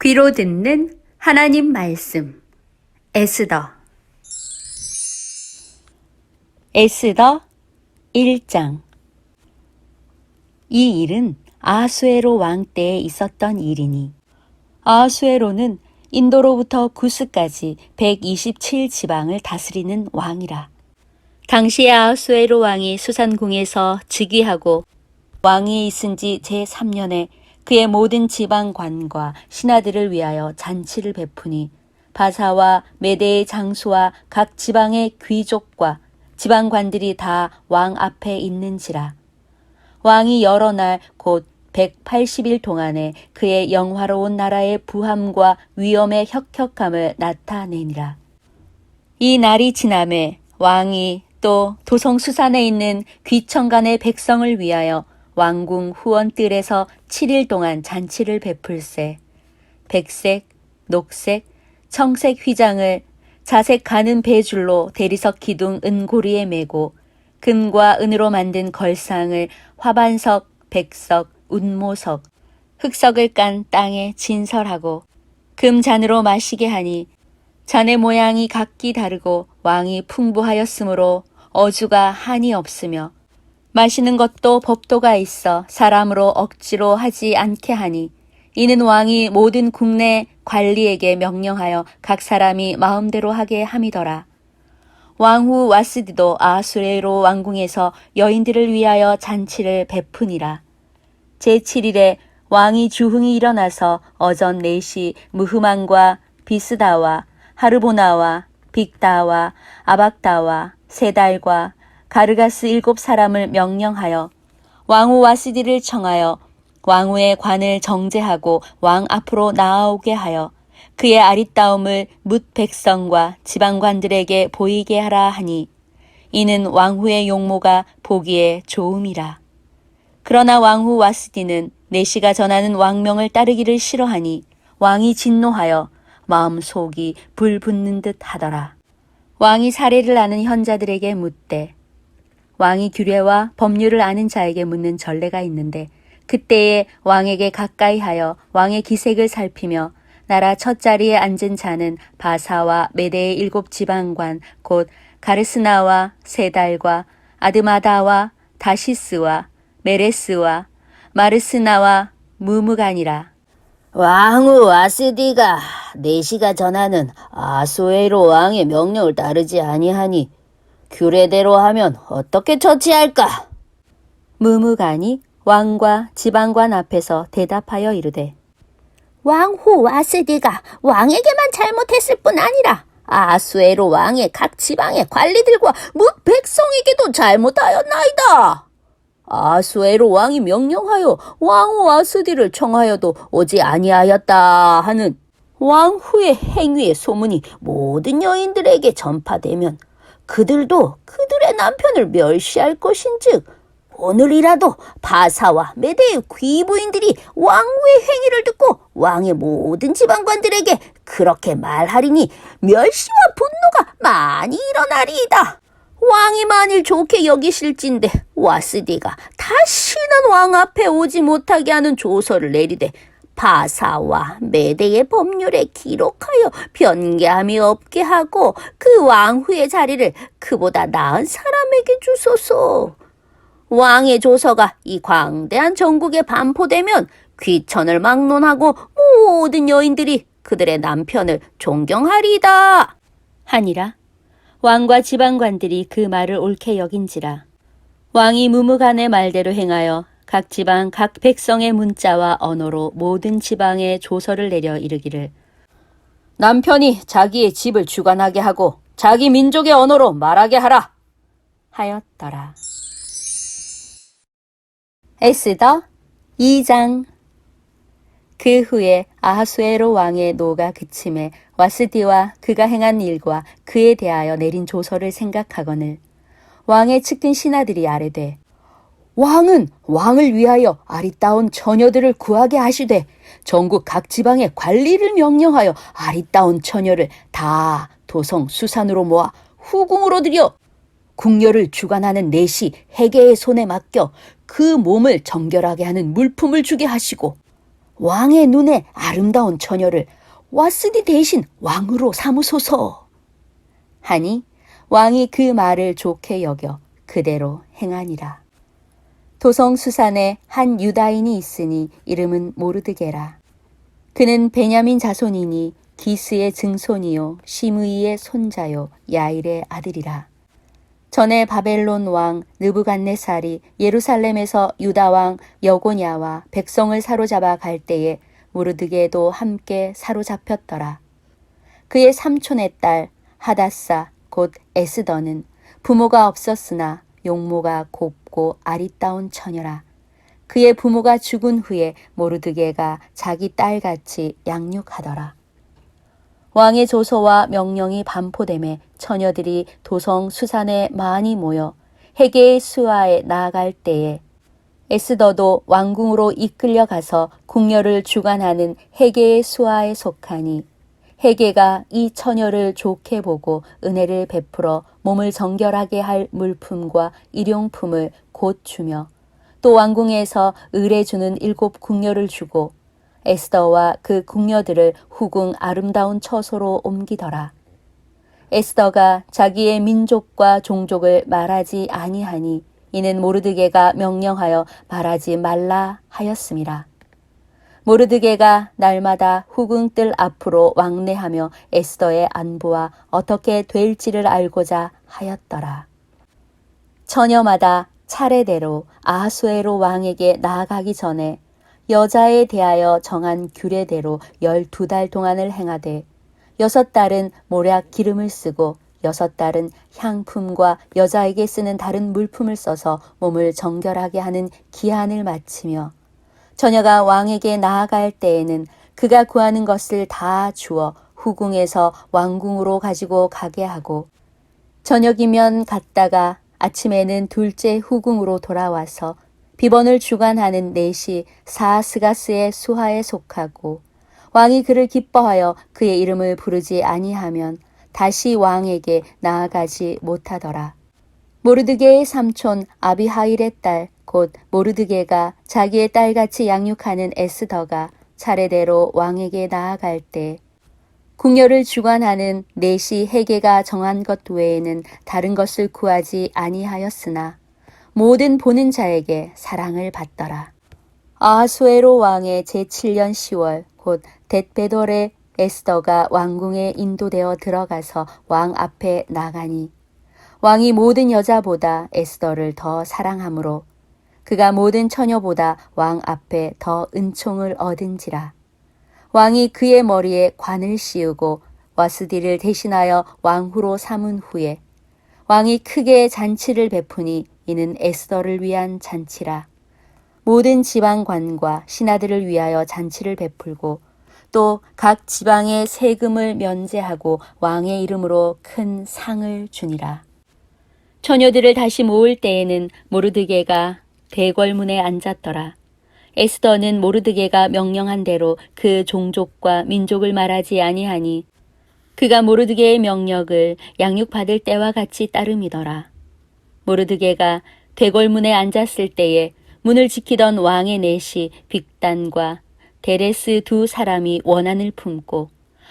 귀로 듣는 하나님 말씀. 에스더 1장. 이 일은 아하수에로 왕 때에 있었던 일이니, 아하수에로는 인도로부터 구스까지 127지방을 다스리는 왕이라. 당시에 아하수에로 왕이 수산궁에서 즉위하고 왕이 있은 지 제3년에 그의 모든 지방관과 신하들을 위하여 잔치를 베푸니, 바사와 메대의 장수와 각 지방의 귀족과 지방관들이 다 왕 앞에 있는지라. 왕이 여러 날 곧 180일 동안에 그의 영화로운 나라의 부함과 위엄의 혁혁함을 나타내니라. 이 날이 지남에 왕이 또 도성 수산에 있는 귀천간의 백성을 위하여 왕궁 후원뜰에서 7일 동안 잔치를 베풀세, 백색, 녹색, 청색 휘장을 자색 가는 배줄로 대리석 기둥 은고리에 메고, 금과 은으로 만든 걸상을 화반석, 백석, 운모석, 흑석을 깐 땅에 진설하고, 금잔으로 마시게 하니 잔의 모양이 각기 다르고 왕이 풍부하였으므로 어주가 한이 없으며, 마시는 것도 법도가 있어 사람으로 억지로 하지 않게 하니, 이는 왕이 모든 국내 관리에게 명령하여 각 사람이 마음대로 하게 함이더라. 왕후 와스디도 아하수에로 왕궁에서 여인들을 위하여 잔치를 베푸니라. 제7일에 왕이 주흥이 일어나서 어전 4시 무흐만과 비스다와 하르보나와 빅다와 아박다와 세달과 가르가스 7사람을 명령하여 왕후 와스디를 청하여 왕후의 관을 정제하고 왕 앞으로 나아오게 하여 그의 아리따움을 뭇 백성과 지방관들에게 보이게 하라 하니, 이는 왕후의 용모가 보기에 좋음이라. 그러나 왕후 와스디는 내시가 전하는 왕명을 따르기를 싫어하니 왕이 진노하여 마음속이 불붙는 듯 하더라. 왕이 사례를 아는 현자들에게 묻되, 왕이 규례와 법률을 아는 자에게 묻는 전례가 있는데, 그때에 왕에게 가까이 하여 왕의 기색을 살피며 나라 첫 자리에 앉은 자는 바사와 메대의 7지방관 곧 가르스나와 세달과 아드마다와 다시스와 메레스와 마르스나와 무무간이라. 왕후 와스디가 내시가 전하는 아수에로 왕의 명령을 따르지 아니하니 규례대로 하면 어떻게 처치할까? 무무간이 왕과 지방관 앞에서 대답하여 이르되, 왕후 와스디가 왕에게만 잘못했을 뿐 아니라 아수에로 왕의 각 지방의 관리들과 뭇 백성에게도 잘못하였나이다. 아수에로 왕이 명령하여 왕후 와스디를 청하여도 오지 아니하였다 하는 왕후의 행위의 소문이 모든 여인들에게 전파되면 그들도 그들의 남편을 멸시할 것인즉, 오늘이라도 바사와 메대의 귀부인들이 왕후의 행위를 듣고 왕의 모든 지방관들에게 그렇게 말하리니 멸시와 분노가 많이 일어나리이다. 왕이 만일 좋게 여기실진데 와스디가 다시는 왕 앞에 오지 못하게 하는 조서를 내리되 바사와 메대의 법률에 기록하여 변개함이 없게 하고 그 왕후의 자리를 그보다 나은 사람에게 주소서. 왕의 조서가 이 광대한 전국에 반포되면 귀천을 막론하고 모든 여인들이 그들의 남편을 존경하리이다 하니라. 왕과 지방관들이 그 말을 옳게 여긴지라. 왕이 무무간의 말대로 행하여 각 지방 각 백성의 문자와 언어로 모든 지방에 조서를 내려 이르기를, 남편이 자기의 집을 주관하게 하고 자기 민족의 언어로 말하게 하라 하였더라. 에스더 2장. 그 후에 아하수에로 왕의 노가 그침에 와스디와 그가 행한 일과 그에 대하여 내린 조서를 생각하거늘, 왕의 측근 신하들이 아뢰되, 왕은 왕을 위하여 아리따운 처녀들을 구하게 하시되 전국 각 지방의 관리를 명령하여 아리따운 처녀를 다 도성 수산으로 모아 후궁으로 들여 궁녀를 주관하는 내시 해계의 손에 맡겨 그 몸을 정결하게 하는 물품을 주게 하시고, 왕의 눈에 아름다운 처녀를 와스디 대신 왕으로 삼으소서. 하니 왕이 그 말을 좋게 여겨 그대로 행하니라. 도성 수산에 한 유다인이 있으니 이름은 모르드게라. 그는 베냐민 자손이니 기스의 증손이요 시므이의 손자요 야일의 아들이라. 전에 바벨론 왕 느부갓네살이 예루살렘에서 유다 왕 여고냐와 백성을 사로잡아 갈 때에 모르드게도 함께 사로잡혔더라. 그의 삼촌의 딸 하다사 곧 에스더는 부모가 없었으나 용모가 곱고 아리따운 처녀라. 그의 부모가 죽은 후에 모르드게가 자기 딸같이 양육하더라. 왕의 조서와 명령이 반포됨에 처녀들이 도성 수산에 많이 모여 헤게의 수하에 나아갈 때에 에스더도 왕궁으로 이끌려 가서 궁녀를 주관하는 헤게의 수하에 속하니 헤게가 이 처녀를 좋게 보고 은혜를 베풀어 몸을 정결하게 할 물품과 일용품을 곧 주며 또 왕궁에서 의뢰주는 7 궁녀를 주고 에스더와 그 궁녀들을 후궁 아름다운 처소로 옮기더라. 에스더가 자기의 민족과 종족을 말하지 아니하니 이는 모르드게가 명령하여 말하지 말라 하였음이라. 모르드게가 날마다 후궁 뜰 앞으로 왕래하며 에스더의 안부와 어떻게 될지를 알고자 하였더라. 처녀마다 차례대로 아하수에로 왕에게 나아가기 전에 여자에 대하여 정한 규례대로 12달 동안을 행하되 6달은 모략 기름을 쓰고 6달은 향품과 여자에게 쓰는 다른 물품을 써서 몸을 정결하게 하는 기한을 마치며 처녀가 왕에게 나아갈 때에는 그가 구하는 것을 다 주어 후궁에서 왕궁으로 가지고 가게 하고 저녁이면 갔다가 아침에는 둘째 후궁으로 돌아와서 비번을 주관하는 넷이 사스가스의 수하에 속하고 왕이 그를 기뻐하여 그의 이름을 부르지 아니하면 다시 왕에게 나아가지 못하더라. 모르드게의 삼촌 아비하일의 딸 곧 모르드게가 자기의 딸같이 양육하는 에스더가 차례대로 왕에게 나아갈 때 궁녀를 주관하는 넷이 헤게가 정한 것 외에는 다른 것을 구하지 아니하였으나 모든 보는 자에게 사랑을 받더라. 아하수에로 왕의 제7년 10월 곧 뎃베돌에 에스더가 왕궁에 인도되어 들어가서 왕 앞에 나가니 왕이 모든 여자보다 에스더를 더 사랑하므로 그가 모든 처녀보다 왕 앞에 더 은총을 얻은지라. 왕이 그의 머리에 관을 씌우고 와스디를 대신하여 왕후로 삼은 후에 왕이 크게 잔치를 베푸니 이는 에스더를 위한 잔치라. 모든 지방관과 신하들을 위하여 잔치를 베풀고 또 각 지방의 세금을 면제하고 왕의 이름으로 큰 상을 주니라. 처녀들을 다시 모을 때에는 모르드게가 대궐문에 앉았더라. 에스더는 모르드게가 명령한 대로 그 종족과 민족을 말하지 아니하니 그가 모르드게의 명령을 양육받을 때와 같이 따름이더라. 모르드게가 대궐문에 앉았을 때에 문을 지키던 왕의 넷이 빅단과 데레스 2 사람이 원한을 품고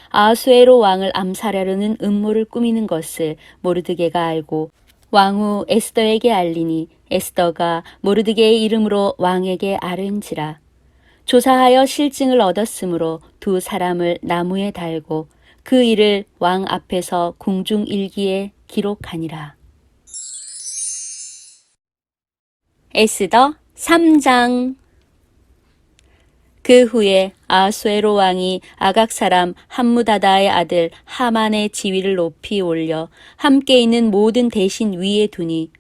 아하수에로 왕을 암살하려는 음모를 꾸미는 것을 모르드게가 알고 왕후 에스더에게 알리니 에스더가 모르드게의 이름으로 왕에게 아른지라. 조사하여 실증을 얻었으므로 2 사람을 나무에 달고 그 일을 왕 앞에서 궁중 일기에 기록하니라. 에스더 3장. 그 후에 아하수에로 왕이 아각 사람 함무다다의 아들 하만의 지위를 높이 올려 함께 있는 모든 대신 위에 두니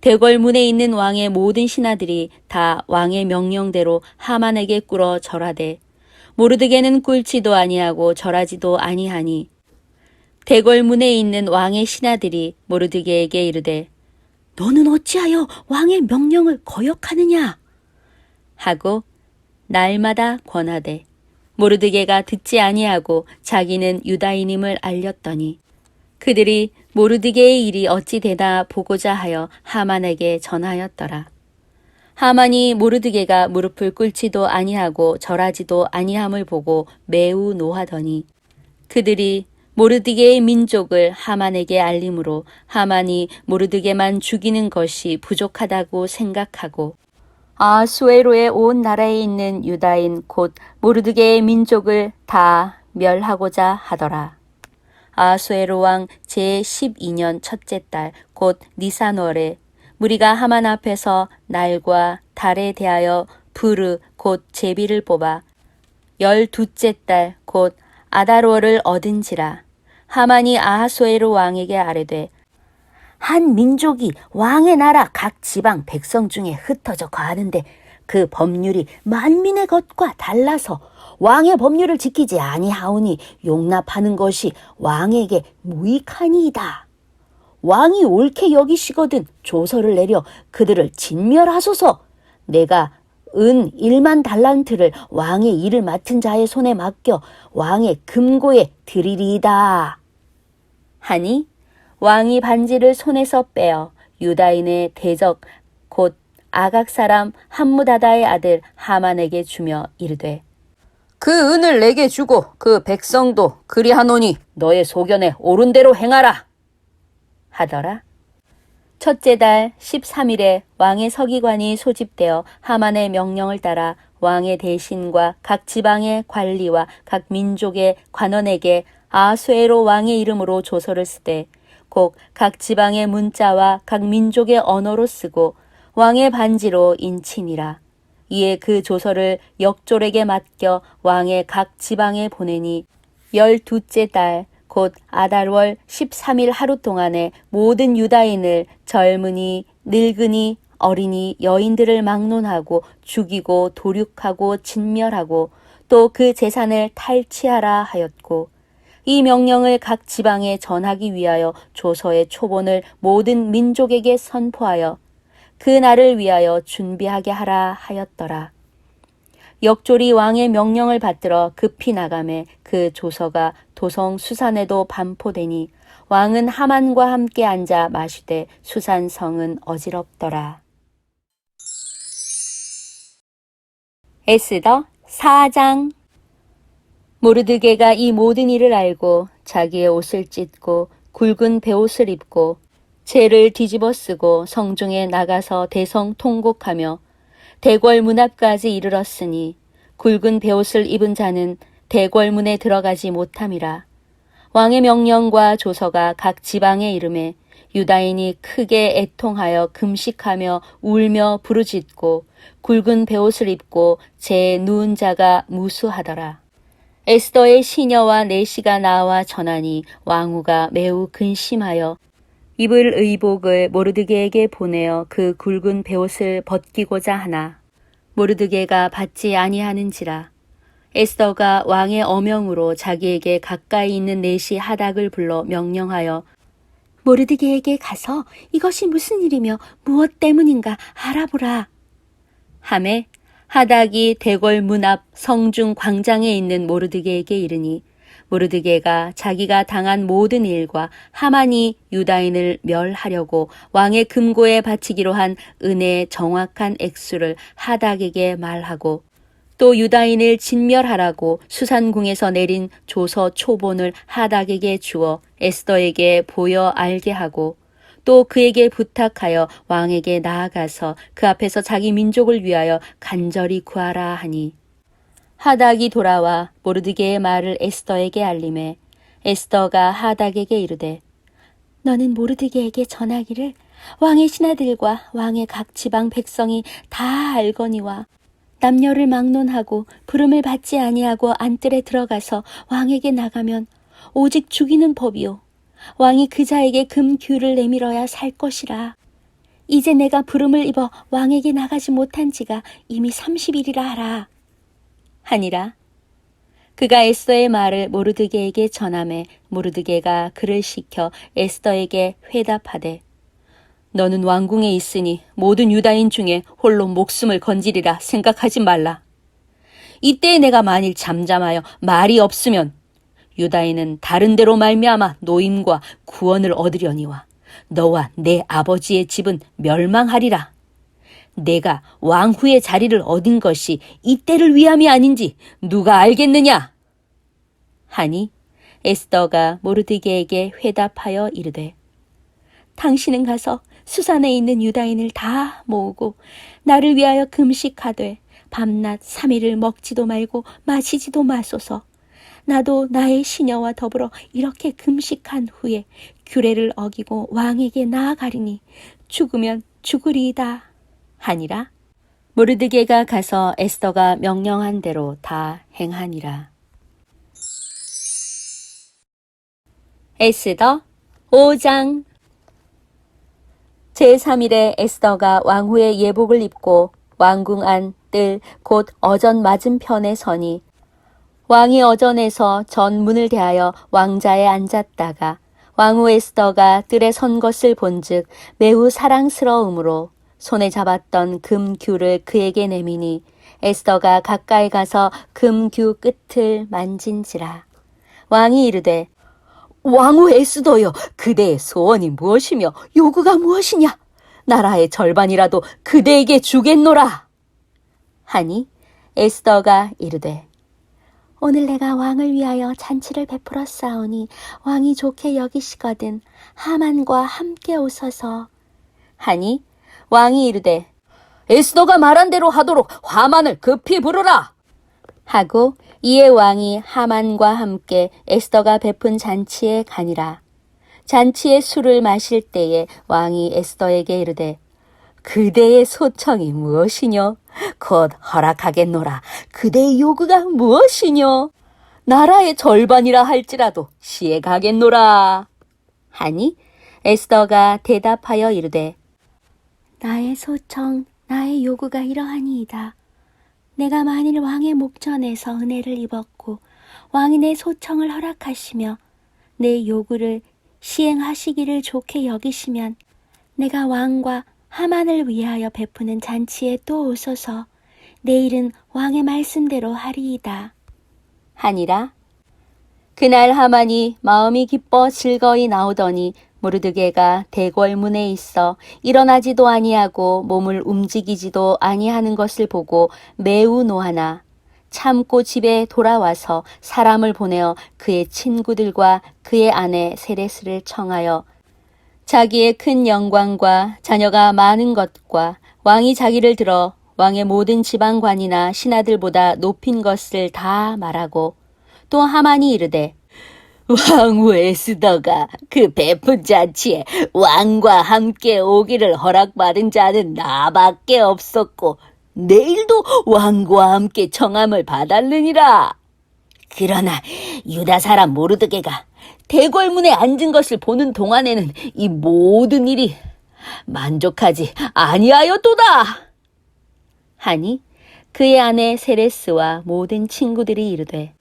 대궐문에 있는 왕의 모든 신하들이 다 왕의 명령대로 하만에게 꿇어 절하되 모르드게는 꿇지도 아니하고 절하지도 아니하니 대궐문에 있는 왕의 신하들이 모르드게에게 이르되 너는 어찌하여 왕의 명령을 거역하느냐 하고 날마다 권하되 모르드게가 듣지 아니하고 자기는 유다인임을 알렸더니 그들이 모르드게의 일이 어찌 되나 보고자 하여 하만에게 전하였더라. 하만이 모르드게가 무릎을 꿇지도 아니하고 절하지도 아니함을 보고 매우 노하더니 그들이 모르드게의 민족을 하만에게 알림으로 하만이 모르드게만 죽이는 것이 부족하다고 생각하고 아수에로의 온 나라에 있는 유다인 곧 모르드게의 민족을 다 멸하고자 하더라. 아수에로 왕 제12년 첫째 달 곧 니산월에 무리가 하만 앞에서 날과 달에 대하여 부르 곧 제비를 뽑아 12째 달 곧 아달월을 얻은지라. 하만이 아하수에로 왕에게 아뢰되 한 민족이 왕의 나라 각 지방 백성 중에 흩어져 가는데 그 법률이 만민의 것과 달라서 왕의 법률을 지키지 아니하오니 용납하는 것이 왕에게 무익하니이다. 왕이 옳게 여기시거든 조서를 내려 그들을 진멸하소서. 내가 은 1만 달란트를 왕의 일을 맡은 자의 손에 맡겨 왕의 금고에 드리리이다. 하니 왕이 반지를 손에서 빼어 유다인의 대적 곧 아각 사람 함무다다의 아들 하만에게 주며 이르되 그 은을 내게 주고 그 백성도 그리하노니 너의 소견에 옳은 대로 행하라 하더라. 첫째 달 13일에 왕의 서기관이 소집되어 하만의 명령을 따라 왕의 대신과 각 지방의 관리와 각 민족의 관원에게 아수에로 왕의 이름으로 조서를 쓰되 곧 각 지방의 문자와 각 민족의 언어로 쓰고 왕의 반지로 인치니라. 이에 그 조서를 역졸에게 맡겨 왕의 각 지방에 보내니 12째 달 곧 아달월 13일 하루 동안에 모든 유다인을 젊은이, 늙은이, 어린이, 여인들을 막론하고 죽이고 도륙하고 진멸하고 또 그 재산을 탈취하라 하였고 이 명령을 각 지방에 전하기 위하여 조서의 초본을 모든 민족에게 선포하여 그 날을 위하여 준비하게 하라 하였더라. 역졸이 왕의 명령을 받들어 급히 나가매 그 조서가 도성 수산에도 반포되니 왕은 하만과 함께 앉아 마시되 수산성은 어지럽더라. 에스더 4장. 모르드게가 이 모든 일을 알고 자기의 옷을 찢고 굵은 베옷을 입고 재를 뒤집어 쓰고 성중에 나가서 대성 통곡하며 대궐문 앞까지 이르렀으니 굵은 베옷을 입은 자는 대궐문에 들어가지 못함이라. 왕의 명령과 조서가 각 지방에 이름에 유다인이 크게 애통하여 금식하며 울며 부르짖고 굵은 베옷을 입고 제 누운 자가 무수하더라. 에스더의 시녀와 내시가 나와 전하니 왕후가 매우 근심하여 입을 의복을 모르드게에게 보내어 그 굵은 베옷을 벗기고자 하나 모르드게가 받지 아니하는지라. 에스더가 왕의 어명으로 자기에게 가까이 있는 내시 하닥을 불러 명령하여 모르드게에게 가서 이것이 무슨 일이며 무엇 때문인가 알아보라 하매 하닥이 대궐 문 앞 성중 광장에 있는 모르드게에게 이르니 모르드게가 자기가 당한 모든 일과 하만이 유다인을 멸하려고 왕의 금고에 바치기로 한 은혜의 정확한 액수를 하닥에게 말하고 또 유다인을 진멸하라고 수산궁에서 내린 조서 초본을 하닥에게 주어 에스더에게 보여 알게 하고 또 그에게 부탁하여 왕에게 나아가서 그 앞에서 자기 민족을 위하여 간절히 구하라 하니 하닥이 돌아와 모르드게의 말을 에스더에게 알림해 에스더가 하닥에게 이르되 너는 모르드게에게 전하기를 왕의 신하들과 왕의 각 지방 백성이 다 알거니와 남녀를 막론하고 부름을 받지 아니하고 안뜰에 들어가서 왕에게 나가면 오직 죽이는 법이요 왕이 그 자에게 금규를 내밀어야 살 것이라. 이제 내가 부름을 입어 왕에게 나가지 못한 지가 이미 30일이라 하라 하니라. 그가 에스더의 말을 모르드게에게 전하매 모르드게가 그를 시켜 에스더에게 회답하되 너는 왕궁에 있으니 모든 유다인 중에 홀로 목숨을 건지리라 생각하지 말라. 이때에 내가 만일 잠잠하여 말이 없으면 유다인은 다른 데로 말미암아 노임과 구원을 얻으려니와 너와 내 아버지의 집은 멸망하리라. 내가 왕후의 자리를 얻은 것이 이때를 위함이 아닌지 누가 알겠느냐? 하니 에스더가 모르드게에게 회답하여 이르되 당신은 가서 수산에 있는 유다인을 다 모으고 나를 위하여 금식하되 밤낮 3일을 먹지도 말고 마시지도 마소서. 나도 나의 시녀와 더불어 이렇게 금식한 후에 규례를 어기고 왕에게 나아가리니 죽으면 죽으리이다 하니라. 모르드게가 가서 에스더가 명령한 대로 다 행하니라. 에스더 5장. 제3일에 에스더가 왕후의 예복을 입고 왕궁 안 뜰 곧 어전 맞은편에 서니 왕이 어전에서 전 문을 대하여 왕자에 앉았다가 왕후 에스더가 뜰에 선 것을 본즉 매우 사랑스러움으로 손에 잡았던 금규를 그에게 내미니 에스더가 가까이 가서 금규 끝을 만진지라. 왕이 이르되 왕후 에스더여, 그대의 소원이 무엇이며 요구가 무엇이냐? 나라의 절반이라도 그대에게 주겠노라. 하니 에스더가 이르되 오늘 내가 왕을 위하여 잔치를 베풀었사오니 왕이 좋게 여기시거든 하만과 함께 오소서. 하니 왕이 이르되 에스더가 말한 대로 하도록 하만을 급히 부르라. 하고 이에 왕이 하만과 함께 에스더가 베푼 잔치에 가니라. 잔치의 술을 마실 때에 왕이 에스더에게 이르되 그대의 소청이 무엇이뇨? 곧 허락하겠노라. 그대의 요구가 무엇이뇨? 나라의 절반이라 할지라도 시에 가겠노라. 하니 에스더가 대답하여 이르되 나의 소청, 나의 요구가 이러하니이다. 내가 만일 왕의 목전에서 은혜를 입었고 왕이 내 소청을 허락하시며 내 요구를 시행하시기를 좋게 여기시면 내가 왕과 하만을 위하여 베푸는 잔치에 또 오소서. 내일은 왕의 말씀대로 하리이다. 하니라. 그날 하만이 마음이 기뻐 즐거이 나오더니 모르드게가 대궐문에 있어 일어나지도 아니하고 몸을 움직이지도 아니하는 것을 보고 매우 노하나 참고 집에 돌아와서 사람을 보내어 그의 친구들과 그의 아내 세레스를 청하여 자기의 큰 영광과 자녀가 많은 것과 왕이 자기를 들어 왕의 모든 지방관이나 신하들보다 높인 것을 다 말하고 또 하만이 이르되 왕후 에스더가 그 베푼 잔치에 왕과 함께 오기를 허락받은 자는 나밖에 없었고 내일도 왕과 함께 청함을 받았느니라. 그러나 유다 사람 모르드게가 대궐문에 앉은 것을 보는 동안에는 이 모든 일이 만족하지 아니하였도다. 하니 그의 아내 세레스와 모든 친구들이 이르되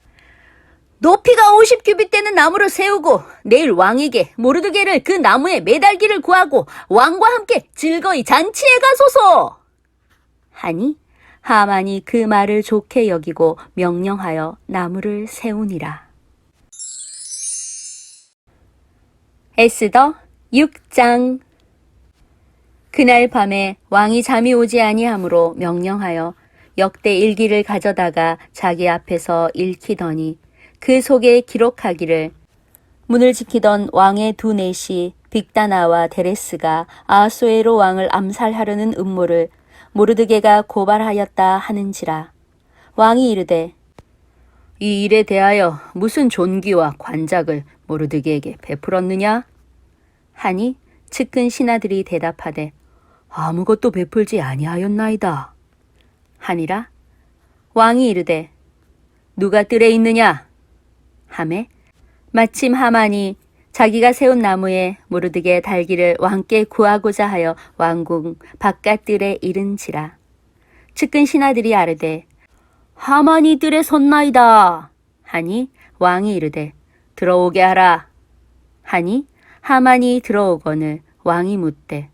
높이가 50규빗 되는 나무를 세우고 내일 왕에게 모르드게를 그 나무에 매달기를 구하고 왕과 함께 즐거이 잔치에 가소서. 하니 하만이 그 말을 좋게 여기고 명령하여 나무를 세우니라. 에스더 6장. 그날 밤에 왕이 잠이 오지 아니하므로 명령하여 역대 일기를 가져다가 자기 앞에서 읽히더니 그 속에 기록하기를 문을 지키던 왕의 두 내시 빅다나와 데레스가 아하수에로 왕을 암살하려는 음모를 모르드게가 고발하였다 하는지라. 왕이 이르되 이 일에 대하여 무슨 존귀와 관작을 모르드게에게 베풀었느냐? 하니 측근 신하들이 대답하되 아무것도 베풀지 아니하였나이다. 하니라. 왕이 이르되 누가 뜰에 있느냐? 하매 마침 하만이 자기가 세운 나무에 모르드게 달기를 왕께 구하고자 하여 왕궁 바깥뜰에 이른지라. 측근 신하들이 아르되 하만이 뜰에 섰나이다. 하니 왕이 이르되 들어오게 하라. 하니 하만이 들어오거늘 왕이 묻되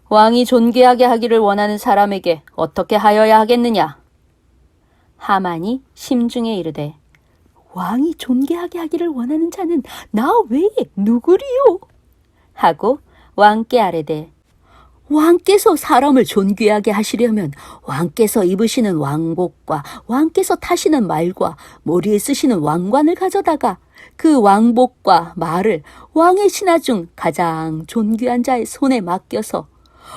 왕이 존귀하게 하기를 원하는 사람에게 어떻게 하여야 하겠느냐? 하만이 심중에 이르되 왕이 존귀하게 하기를 원하는 자는 나 외에 누구리요? 하고 왕께 아뢰되 왕께서 사람을 존귀하게 하시려면 왕께서 입으시는 왕복과 왕께서 타시는 말과 머리에 쓰시는 왕관을 가져다가 그 왕복과 말을 왕의 신하 중 가장 존귀한 자의 손에 맡겨서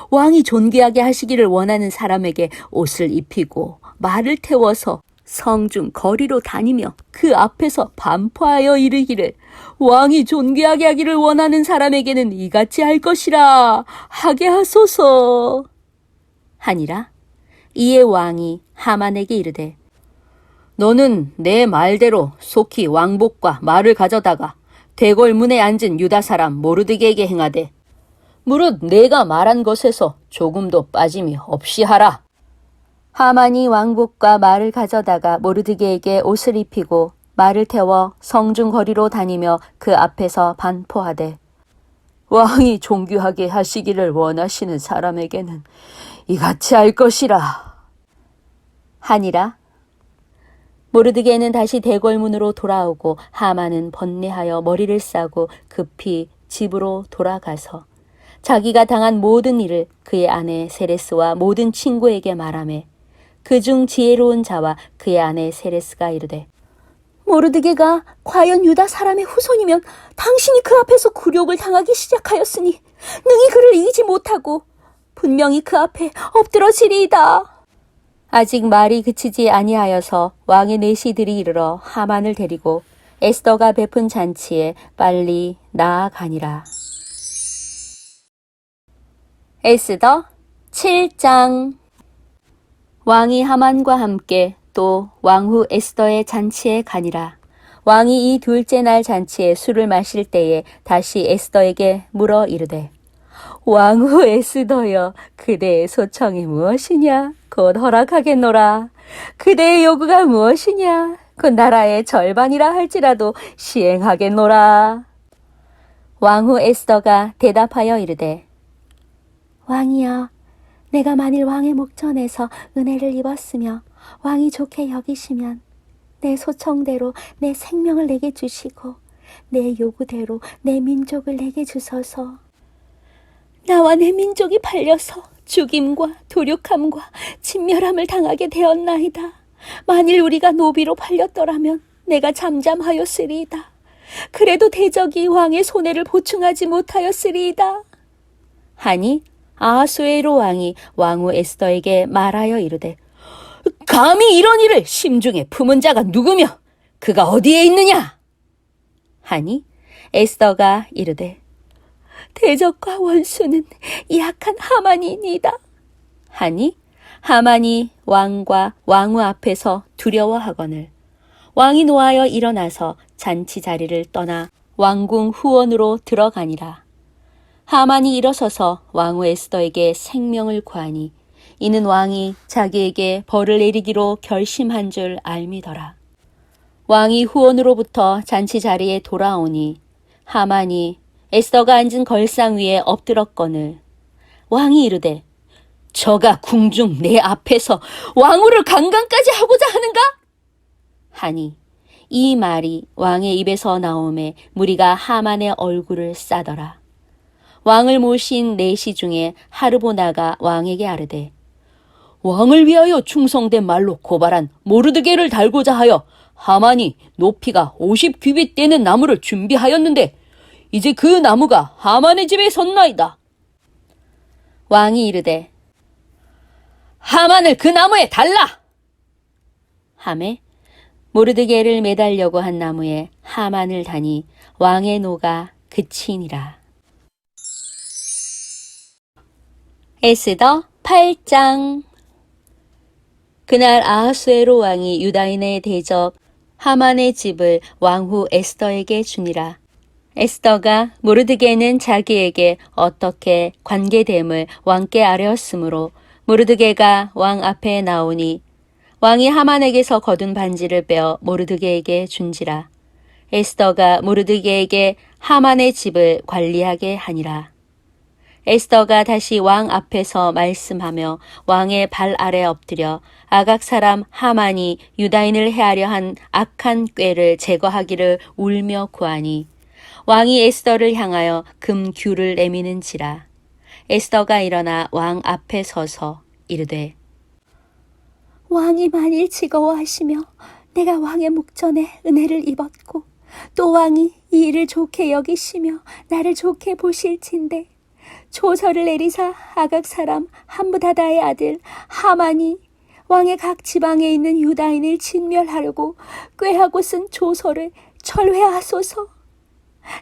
왕이 존귀하게 하시기를 원하는 사람에게 옷을 입히고 말을 태워서 성중 거리로 다니며 그 앞에서 반포하여 이르기를 왕이 존귀하게 하기를 원하는 사람에게는 이같이 할 것이라 하게 하소서 하니라. 이에 왕이 하만에게 이르되 너는 내 말대로 속히 왕복과 말을 가져다가 대궐문에 앉은 유다 사람 모르드게에게 행하되 무릇 내가 말한 것에서 조금도 빠짐이 없이 하라. 하만이 왕복과 말을 가져다가 모르드게에게 옷을 입히고 말을 태워 성중 거리로 다니며 그 앞에서 반포하되 왕이 존귀하게 하시기를 원하시는 사람에게는 이같이 할 것이라 하니라. 모르드게는 다시 대궐문으로 돌아오고 하만은 번뇌하여 머리를 싸고 급히 집으로 돌아가서 자기가 당한 모든 일을 그의 아내 세레스와 모든 친구에게 말하매 그중 지혜로운 자와 그의 아내 세레스가 이르되 모르드게가 과연 유다 사람의 후손이면 당신이 그 앞에서 굴욕을 당하기 시작하였으니 능히 그를 이기지 못하고 분명히 그 앞에 엎드러지리이다. 아직 말이 그치지 아니하여서 왕의 내시들이 이르러 하만을 데리고 에스더가 베푼 잔치에 빨리 나아가니라. 에스더 7장. 왕이 하만과 함께 또 왕후 에스더의 잔치에 가니라. 왕이 이 둘째 날 잔치에 술을 마실 때에 다시 에스더에게 물어 이르되 왕후 에스더여, 그대의 소청이 무엇이냐? 곧 허락하겠노라. 그대의 요구가 무엇이냐? 곧 나라의 절반이라 할지라도 시행하겠노라. 왕후 에스더가 대답하여 이르되 왕이여, 내가 만일 왕의 목전에서 은혜를 입었으며 왕이 좋게 여기시면 내 소청대로 내 생명을 내게 주시고 내 요구대로 내 민족을 내게 주소서. 나와 내 민족이 팔려서 죽임과 도륙함과 진멸함을 당하게 되었나이다. 만일 우리가 노비로 팔렸더라면 내가 잠잠하였으리이다. 그래도 대적이 왕의 손해를 보충하지 못하였으리이다. 하니 아하수에로 왕이 왕후 에스더에게 말하여 이르되 감히 이런 일을 심중에 품은 자가 누구며 그가 어디에 있느냐? 하니 에스더가 이르되 대적과 원수는 약한 하만이니이다. 하니 하만이 왕과 왕후 앞에서 두려워하거늘 왕이 노하여 일어나서 잔치 자리를 떠나 왕궁 후원으로 들어가니라. 하만이 일어서서 왕후 에스더에게 생명을 구하니 이는 왕이 자기에게 벌을 내리기로 결심한 줄 알미더라. 왕이 후원으로부터 잔치 자리에 돌아오니 하만이 에스더가 앉은 걸상 위에 엎드렀거늘 왕이 이르되 저가 궁중 내 앞에서 왕후를 강간까지 하고자 하는가? 하니 이 말이 왕의 입에서 나오매 무리가 하만의 얼굴을 싸더라. 왕을 모신 내시 중에 하르보나가 왕에게 아르되 왕을 위하여 충성된 말로 고발한 모르드게를 달고자 하여 하만이 높이가 50규빗 되는 나무를 준비하였는데 이제 그 나무가 하만의 집에 섰나이다. 왕이 이르되 하만을 그 나무에 달라 하매 모르드게를 매달려고 한 나무에 하만을 다니 왕의 노가 그치니라. 에스더 8장. 그날 아하수에로 왕이 유다인의 대적 하만의 집을 왕후 에스더에게 주니라. 에스더가 모르드게는 자기에게 어떻게 관계됨을 왕께 아뢰었으므로 모르드게가 왕 앞에 나오니 왕이 하만에게서 거둔 반지를 빼어 모르드게에게 준지라. 에스더가 모르드게에게 하만의 집을 관리하게 하니라. 에스더가 다시 왕 앞에서 말씀하며 왕의 발 아래 엎드려 아각 사람 하만이 유다인을 해하려 한 악한 꾀를 제거하기를 울며 구하니 왕이 에스더를 향하여 금규를 내미는지라. 에스더가 일어나 왕 앞에 서서 이르되 왕이 만일 즐거워하시며 내가 왕의 목전에 은혜를 입었고 또 왕이 이 일을 좋게 여기시며 나를 좋게 보실진대 조서를 내리사 아각 사람 함므다다의 아들 하만이 왕의 각 지방에 있는 유다인을 진멸하려고 꾀하고 쓴 조서를 철회하소서.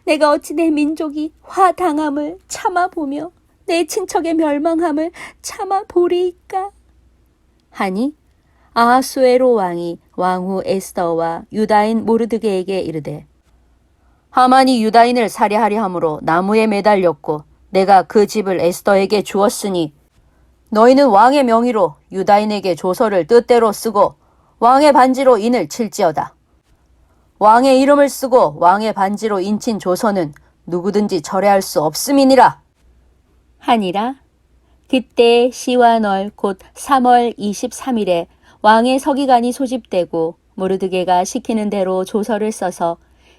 내가 어찌 내 민족이 화당함을 참아보며 내 친척의 멸망함을 참아보리이까. 하니 아하수에로 왕이 왕후 에스더와 유다인 모르드게에게 이르되 하만이 유다인을 살해하려 함으로 나무에 매달렸고 내가 그 집을 에스더에게 주었으니 너희는 왕의 명의로 유다인에게 조서를 뜻대로 쓰고 왕의 반지로 인을 칠지어다. 왕의 이름을 쓰고 왕의 반지로 인친 조서는 누구든지 철회할 수 없음이니라. 하니라. 그때 시완월 곧 3월 23일에 왕의 서기관이 소집되고 모르드게가 시키는 대로 조서를 써서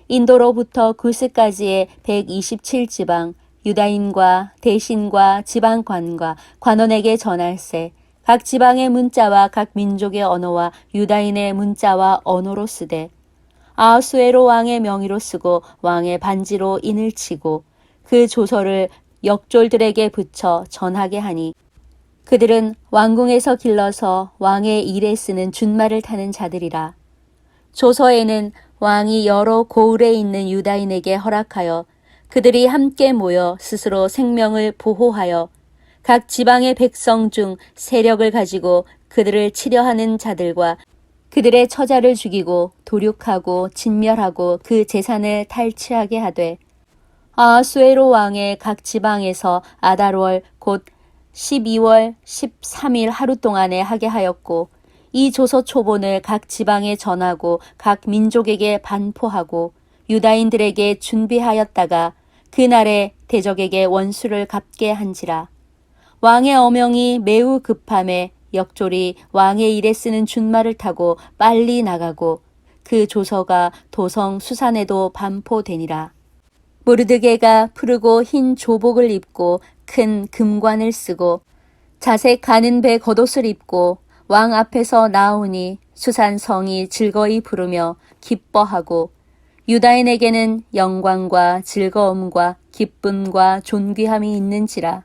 인도로부터 구스까지의 127지방 유다인과 대신과 지방관과 관원에게 전할세 각 지방의 문자와 각 민족의 언어와 유다인의 문자와 언어로 쓰되 아하수에로 왕의 명의로 쓰고 왕의 반지로 인을 치고 그 조서를 역졸들에게 붙여 전하게 하니 그들은 왕궁에서 길러서 왕의 일에 쓰는 준말을 타는 자들이라. 조서에는 왕이 여러 고을에 있는 유다인에게 허락하여 그들이 함께 모여 스스로 생명을 보호하여 각 지방의 백성 중 세력을 가지고 그들을 치려하는 자들과 그들의 처자를 죽이고 도륙하고 진멸하고 그 재산을 탈취하게 하되 아하수에로 왕의 각 지방에서 아달월 곧 12월 13일 하루 동안에 하게 하였고 이 조서 초본을 각 지방에 전하고 각 민족에게 반포하고 유다인들에게 준비하였다가 그날에 대적에게 원수를 갚게 한지라. 왕의 어명이 매우 급함에 역졸이 왕의 일에 쓰는 준말을 타고 빨리 나가고 그 조서가 도성 수산에도 반포되니라. 모르드게가 푸르고 흰 조복을 입고 큰 금관을 쓰고 자색 가는 배 겉옷을 입고 왕 앞에서 나오니 수산 성이 즐거이 부르며 기뻐하고 유다인에게는 영광과 즐거움과 기쁨과 존귀함이 있는지라.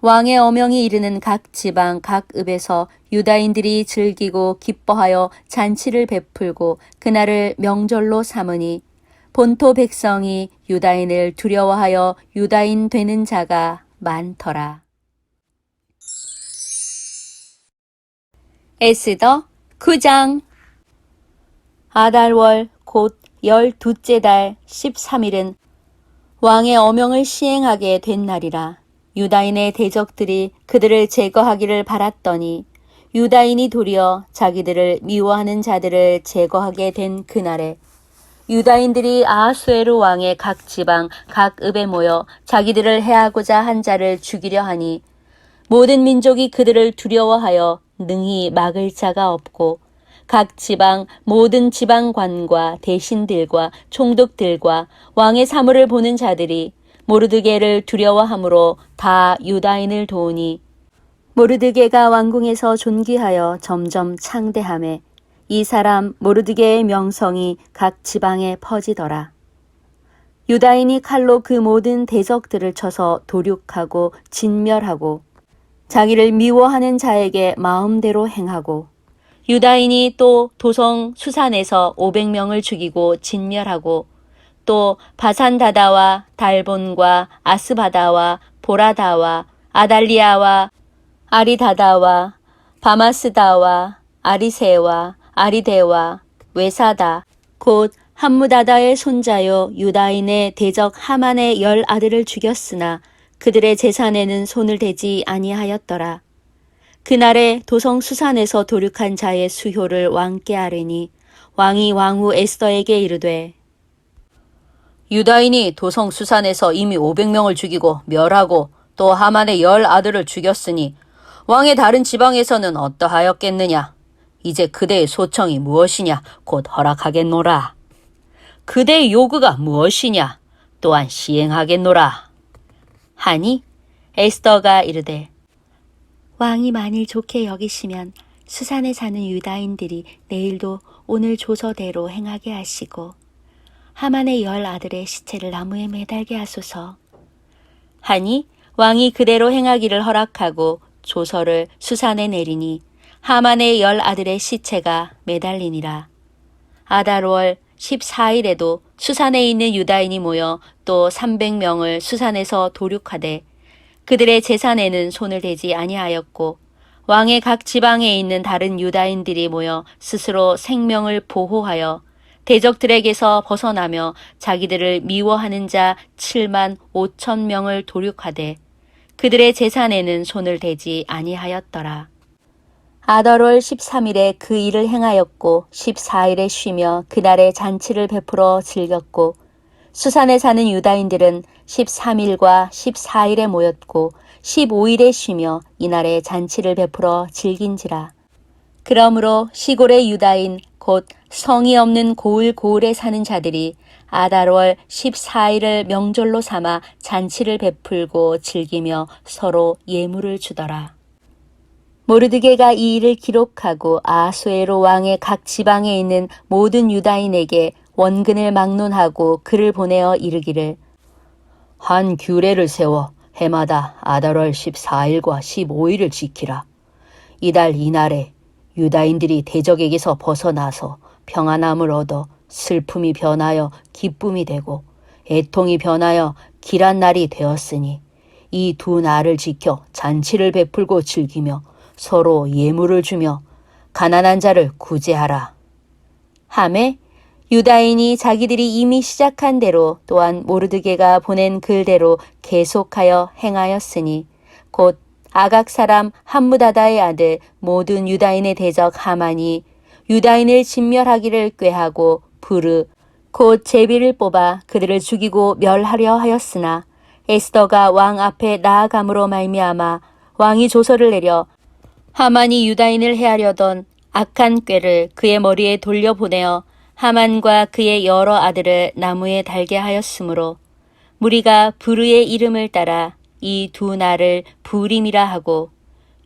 왕의 어명이 이르는 각 지방 각 읍에서 유다인들이 즐기고 기뻐하여 잔치를 베풀고 그날을 명절로 삼으니 본토 백성이 유다인을 두려워하여 유다인 되는 자가 많더라. 에스더 9장. 아달월 곧 12째 달 13일은 왕의 어명을 시행하게 된 날이라. 유다인의 대적들이 그들을 제거하기를 바랐더니 유다인이 도리어 자기들을 미워하는 자들을 제거하게 된 그날에 유다인들이 아하수에로 왕의 각 지방 각 읍에 모여 자기들을 해하고자 한 자를 죽이려 하니 모든 민족이 그들을 두려워하여 능히 막을 자가 없고 각 지방 모든 지방관과 대신들과 총독들과 왕의 사물을 보는 자들이 모르드게를 두려워함으로 다 유다인을 도우니 모르드게가 왕궁에서 존귀하여 점점 창대하매 이 사람 모르드게의 명성이 각 지방에 퍼지더라. 유다인이 칼로 그 모든 대적들을 쳐서 도륙하고 진멸하고 자기를 미워하는 자에게 마음대로 행하고 유다인이 또 도성 수산에서 500명을 죽이고 진멸하고 또 바산다다와 달본과 아스바다와 보라다와 아달리아와 아리다다와 바마스다와 아리세와 아리데와 외사다 곧 함무다다의 손자요 유다인의 대적 하만의 10 아들을 죽였으나 그들의 재산에는 손을 대지 아니하였더라. 그날에 도성 수산에서 도륙한 자의 수효를 왕께 아뢰니 왕이 왕후 에스더에게 이르되 유다인이 도성 수산에서 이미 500명을 죽이고 멸하고 또 하만의 10 아들을 죽였으니 왕의 다른 지방에서는 어떠하였겠느냐. 이제 그대의 소청이 무엇이냐 곧 허락하겠노라. 그대의 요구가 무엇이냐 또한 시행하겠노라. 하니 에스더가 이르되 왕이 만일 좋게 여기시면 수산에 사는 유다인들이 내일도 오늘 조서대로 행하게 하시고 하만의 10 아들의 시체를 나무에 매달게 하소서. 하니 왕이 그대로 행하기를 허락하고 조서를 수산에 내리니 하만의 10 아들의 시체가 매달리니라. 아달월 14일에도 수산에 있는 유다인이 모여 또 300명을 수산에서 도륙하되 그들의 재산에는 손을 대지 아니하였고 왕의 각 지방에 있는 다른 유다인들이 모여 스스로 생명을 보호하여 대적들에게서 벗어나며 자기들을 미워하는 자 7만 5천 명을 도륙하되 그들의 재산에는 손을 대지 아니하였더라. 아달월 13일에 그 일을 행하였고 14일에 쉬며 그날에 잔치를 베풀어 즐겼고 수산에 사는 유다인들은 13일과 14일에 모였고 15일에 쉬며 이날에 잔치를 베풀어 즐긴지라. 그러므로 시골의 유다인 곧 성이 없는 고을에 사는 자들이 아달월 14일을 명절로 삼아 잔치를 베풀고 즐기며 서로 예물을 주더라. 모르드게가 이 일을 기록하고 아하수에로 왕의 각 지방에 있는 모든 유다인에게 원근을 막론하고 글을 보내어 이르기를 한 규례를 세워 해마다 아달월 14일과 15일을 지키라. 이달 이날에 유다인들이 대적에게서 벗어나서 평안함을 얻어 슬픔이 변하여 기쁨이 되고 애통이 변하여 길한 날이 되었으니 이 두 날을 지켜 잔치를 베풀고 즐기며 서로 예물을 주며 가난한 자를 구제하라. 하매 유다인이 자기들이 이미 시작한 대로 또한 모르드게가 보낸 글대로 계속하여 행하였으니 곧 아각 사람 함무다다의 아들 모든 유다인의 대적 하만이 유다인을 진멸하기를 꾀하고 부르 곧 제비를 뽑아 그들을 죽이고 멸하려 하였으나 에스더가 왕 앞에 나아감으로 말미암아 왕이 조서를 내려 하만이 유다인을 해하려던 악한 꾀를 그의 머리에 돌려보내어 하만과 그의 여러 아들을 나무에 달게 하였으므로 무리가 부르의 이름을 따라 이 두 날을 부림이라 하고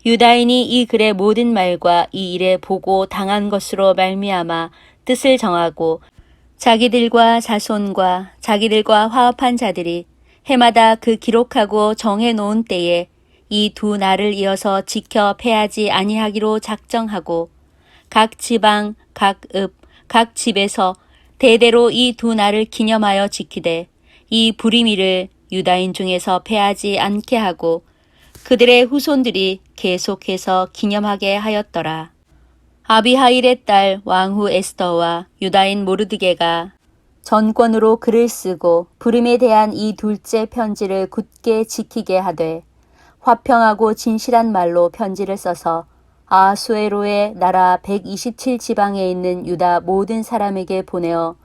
유다인이 이 글의 모든 말과 이 일에 보고 당한 것으로 말미암아 뜻을 정하고 자기들과 자손과 자기들과 화합한 자들이 해마다 그 기록하고 정해놓은 때에 이 두 날을 이어서 지켜 패하지 아니하기로 작정하고 각 지방, 각 읍, 각 집에서 대대로 이 두 날을 기념하여 지키되 이 부리미를 유다인 중에서 패하지 않게 하고 그들의 후손들이 계속해서 기념하게 하였더라. 아비하일의 딸 왕후 에스더와 유다인 모르드게가 전권으로 글을 쓰고 부림에 대한 이 둘째 편지를 굳게 지키게 하되 화평하고 진실한 말로 편지를 써서 아하수에로의 나라 127지방에 있는 유다 모든 사람에게 보내어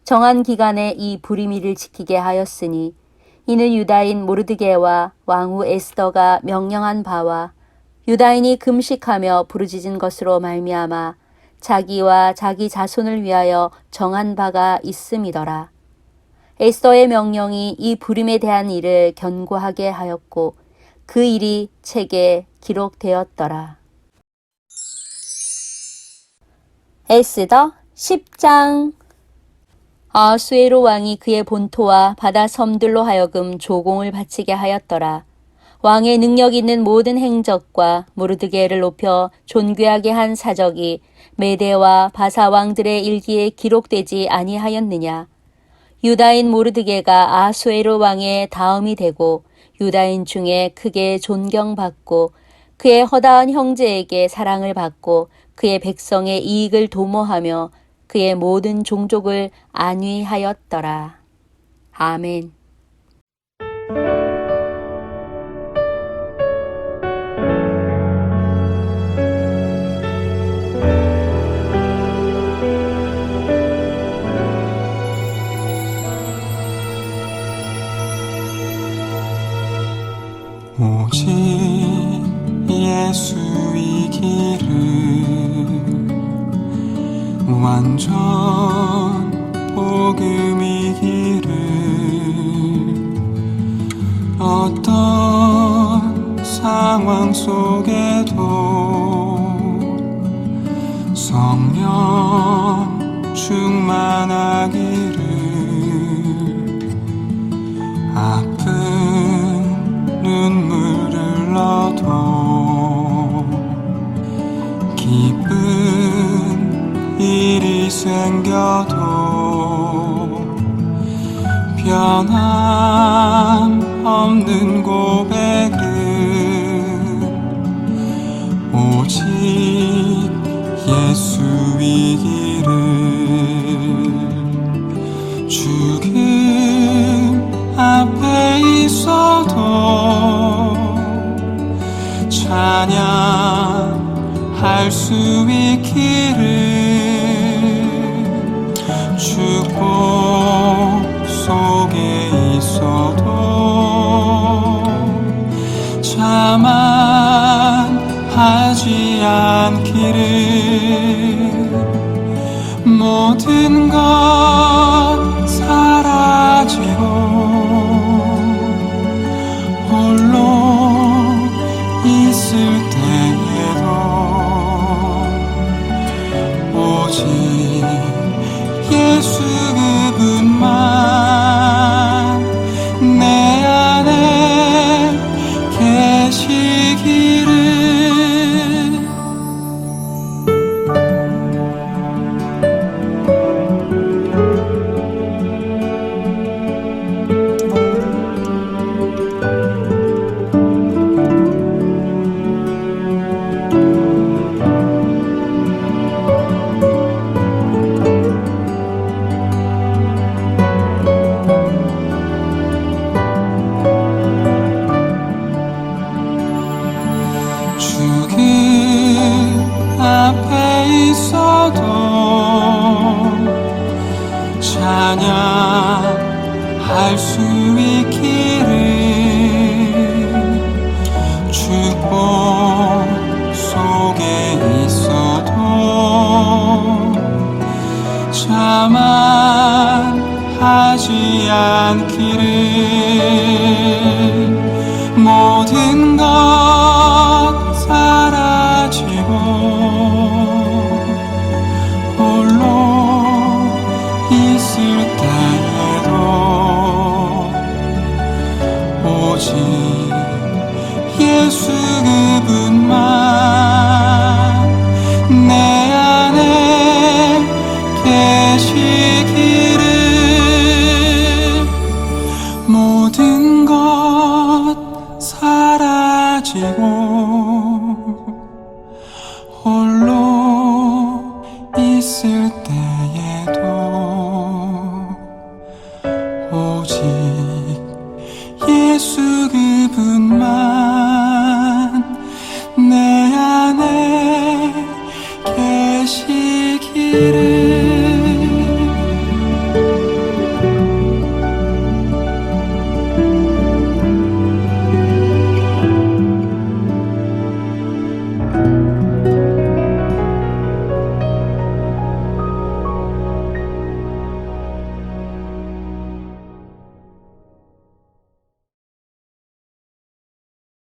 정한 기간에 이 부리미를 지키게 하였으니 이는 유다인 모르드게와 왕후 에스더가 명령한 바와 유다인이 금식하며 부르짖은 것으로 말미암아 자기와 자기 자손을 위하여 정한 바가 있음이더라. 에스더의 명령이 이 부림에 대한 일을 견고하게 하였고 그 일이 책에 기록되었더라. 에스더 10장. 아하수에로 왕이 그의 본토와 바다 섬들로 하여금 조공을 바치게 하였더라. 왕의 능력 있는 모든 행적과 모르드게를 높여 존귀하게 한 사적이 메대와 바사 왕들의 일기에 기록되지 아니하였느냐. 유다인 모르드게가 아하수에로 왕의 다음이 되고 유다인 중에 크게 존경받고 그의 허다한 형제에게 사랑을 받고 그의 백성의 이익을 도모하며 그의 모든 종족을 안위하였더라. 아멘. 오직 예수의 길을 완전 복음의 길을 어떤 상황 속에도 성령 충만하기를 아픈 눈물을 흘러도 기쁜 일이 생겨도 변함없는 고백은 오직 예수이기를 죽음 앞에 있어도 찬양할 수 있기를 축복 속에 있어도 자만하지 않기를 모든 것 사라지고 홀로 있을 때에도 오직 예수 그분만 내 안에 계시기를 죽음 앞에 있어도 찬양할 수 있기를 축복 속에 있어도 자만하지 않기를 모든 것 사라지고 홀로 있을 때에도 오직 예수 그분만 내 안에 계시기를 모든 것 사라지고 홀로 있을 때에도 오직